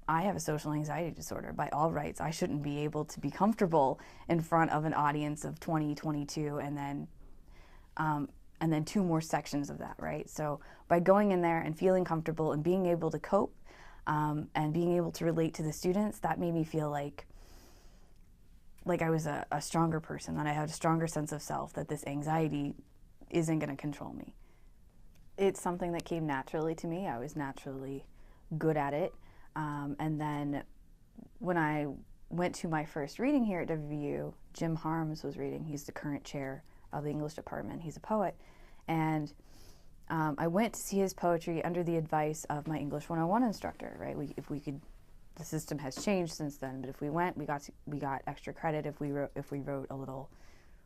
I have a social anxiety disorder. By all rights, I shouldn't be able to be comfortable in front of an audience of 20, 22, and then two more sections of that, right? So by going in there and feeling comfortable and being able to cope and being able to relate to the students, that made me feel like I was a stronger person, that I had a stronger sense of self, that this anxiety isn't going to control me. It's something that came naturally to me. I was naturally good at it. And then when I went to my first reading here at WVU, Jim Harms was reading. He's the current chair of the English department. He's a poet. And I went to see his poetry under the advice of my English 101 instructor, right? If we could, the system has changed since then, but if we went, we got extra credit if we wrote a little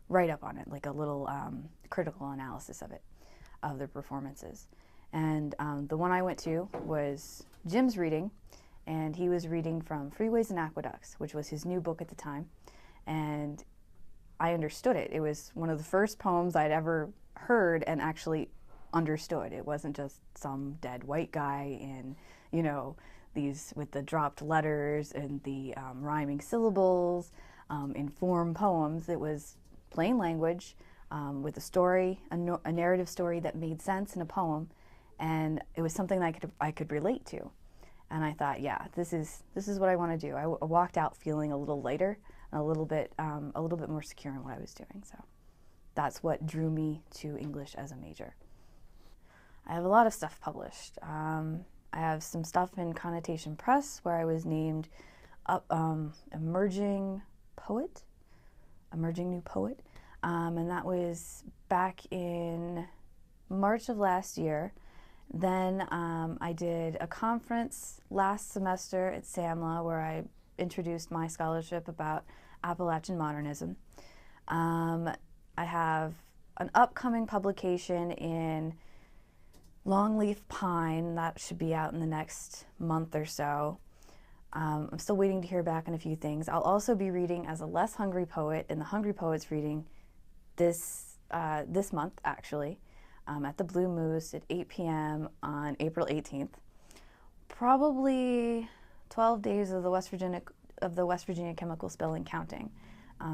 write-up on it, like a little critical analysis of it, of the performances. And the one I went to was Jim's reading, and he was reading from Freeways and Aqueducts, which was his new book at the time. And I understood it. It was one of the first poems I'd ever heard and actually understood. It wasn't just some dead white guy in, these with the dropped letters and the rhyming syllables in form poems. It was plain language with a story, a narrative story that made sense in a poem, and it was something that I could relate to. And I thought, yeah, this is what I want to do. I walked out feeling a little lighter, a little bit more secure in what I was doing. So that's what drew me to English as a major. I have a lot of stuff published. I have some stuff in Connotation Press where I was named emerging new poet, and that was back in March of last year. Then I did a conference last semester at SAMLA where I introduced my scholarship about Appalachian modernism. I have an upcoming publication in Longleaf Pine that should be out in the next month or so. I'm still waiting to hear back on a few things. I'll also be reading as a less hungry poet in the Hungry Poets reading this month, actually, at the Blue Moose at 8 p.m. on April 18th. Probably 12 days of the West Virginia chemical spill and counting,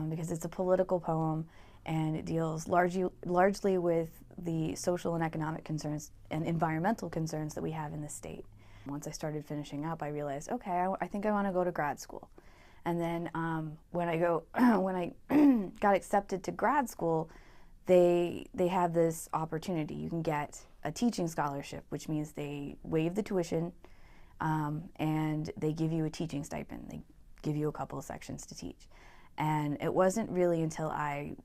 because it's a political poem and it deals largely with the social and economic concerns and environmental concerns that we have in the state. Once I started finishing up, I realized, okay, I think I want to go to grad school. And then when I got accepted to grad school, they have this opportunity. You can get a teaching scholarship, which means they waive the tuition and they give you a teaching stipend. They give you a couple of sections to teach. And it wasn't really until I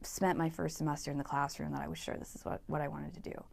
spent my first semester in the classroom that I was sure this is what I wanted to do.